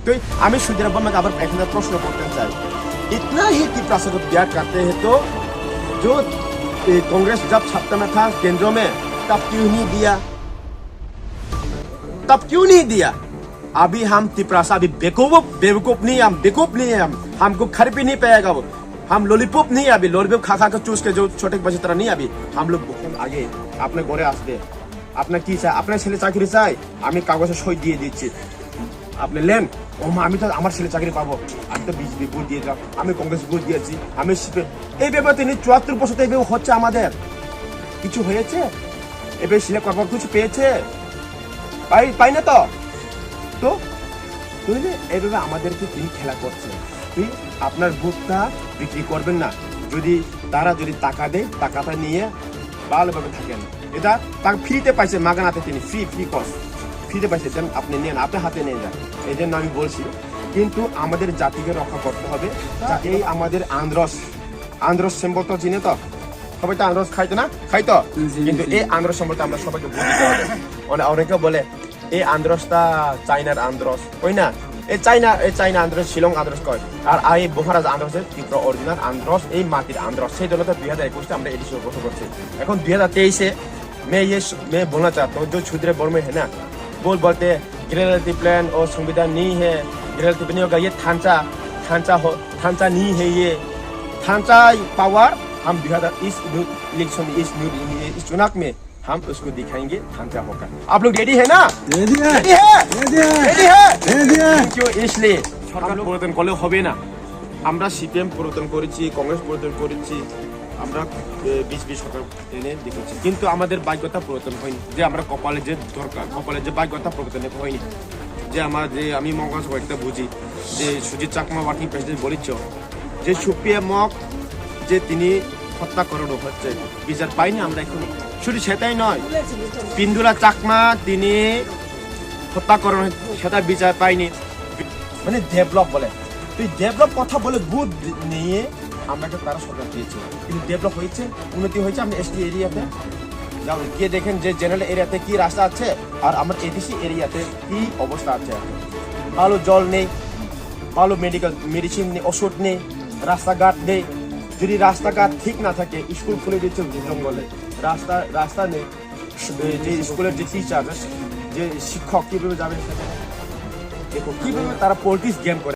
तो हमें सुधीर अब्बा मैं अब एक प्रश्न करते चाहे, इतना ही तिपरासा को त्याग करते हैं तो जो कांग्रेस जब सत्ता में था केंद्र में तब क्यों नहीं दिया? तब क्यों नहीं दिया? अभी हम तिपरासा अभी बेवकूफ नहीं, हम बेवकूफ नहीं है, हमको खर भी नहीं पाएगा वो, हम लॉलीपॉप नहीं अभी लॉलीपॉप खा खा कर चूस के जो छोटे बच्चे तरह नहीं अभी हम लोग आगे अपने घरे आसते আপনার কি চাই? আপনার ছেলে চাকরি চাই, আমি কাগজে সই দিয়ে দিচ্ছি, আপনি নেন। ও মা আমি তো আমার ছেলে চাকরি পাবো, আমি তো বিজেপি ভোট দিয়ে দিলাম, আমি কংগ্রেস ভোট দিয়েছি, আমি এই ব্যাপারে তিনি 74 বছর এইভাবে হচ্ছে আমাদের কিছু হয়েছে? এবার সিলেক্ট করবার কিছু পেয়েছে? পাই না তো তো বুঝলে এইভাবে আমাদেরকে তিনি খেলা করছে। তুই আপনার ভোটটা বিক্রি করবেন না, যদি তারা যদি টাকা দেয় টাকাটা নিয়ে ভালোভাবে থাকেন। এটা তাকে ফ্রিতে পাইছে, মাগানাতে তিনি ফ্রি কস্ট ফ্রিতে পাইছে, দেন আপনি নেন, আপনার হাতে নিয়ে যান। এই জন্য আমি বলছি কিন্তু আমাদের জাতিকে রক্ষা করতে হবে। এই আমাদের আন্দ্রস সিম্বল তো চিনে তো, সবাই তো আন্দ্রস খাইতো না, খাইতো, কিন্তু এই আন্দ্রস সম্বলটা আমরা সবাইকে বুঝতে হবে। অনেকে বলে এই আন্দ্রসটা চাইনার আন্দ্রস, ওই না, এই চাইনা আন্দ্রস শিলং আন্দ্রস কয়, আর এই মহারাজ আন্দ্রসের ত্রিপুরা অরিজিনাল আন্দ্রস, এই মাটির আন্দ্রস। সেই জন্য তো 2021 আমরা এডিশন বছর করছি। এখন 2023 मैं बोलना चाहता हूँ जो क्षुद्र बोर्ड में है ना, बोलते गृहनीति प्लान और संविधान नहीं है, गृहनीति नहीं होगा, ये ढांचा नहीं है, ये ढांचा पावर हम 2020 इलेक्शन इस चुनाव में हम उसको दिखाएंगे, ढांचा होगा। आप लोग रेडी है ना? रेडी है। क्यों? इसलिए हम लोग পরিবর্তন করলে হবে না। আমরা সিপিএম পরিবর্তন করেছি, কংগ্রেস পরিবর্তন করেছি, আমরা 20 সরকার এনে দেখেছি, কিন্তু আমাদের ভাগ্যতা পরিবর্তন হয়নি। যে আমরা কপালে যে দরকার, কপালে যে ভাগ্যতা পরিবর্তন হয়নি। যে আমার যে আমি মঙ্গল একটা বুঝি যে সুজিত চাকমা ওয়ার্কিং প্রেসিডেন্ট বলেছ যে সুপিএমক যে তিনি হত্যা করানো হচ্ছে, বিচার পাইনি আমরা এখনো। শুধু সেটাই নয়, পিন্দুলা চাকমা তিনি হত্যা করানো, সেটা বিচার পাইনি। মানে ডেভেলপ বলে, তুই ডেভেলপ কথা বলে বুথ নিয়ে আমরা একটা তারা সরকার দিয়েছি, কিন্তু ডেভেলপ হয়েছে, উন্নতি হয়েছে। আপনি এসটি এরিয়াতে যাও, গিয়ে দেখেন যে জেনারেল এরিয়াতে কি রাস্তা আছে আর আমার এডিসি এরিয়াতে কি অবস্থা আছে। ভালো জল নেই, ভালো মেডিসিন নেই, ওষুধ নেই, রাস্তাঘাট নেই। যদি রাস্তাঘাট ঠিক না থাকে, স্কুল খুলে দিচ্ছে জঙ্গলে, রাস্তা নেই, যে স্কুলের যে টিচার যে শিক্ষক কিভাবে যাবে সেখানে, দেখো কিভাবে তারা পলিটিক্স গেম করে।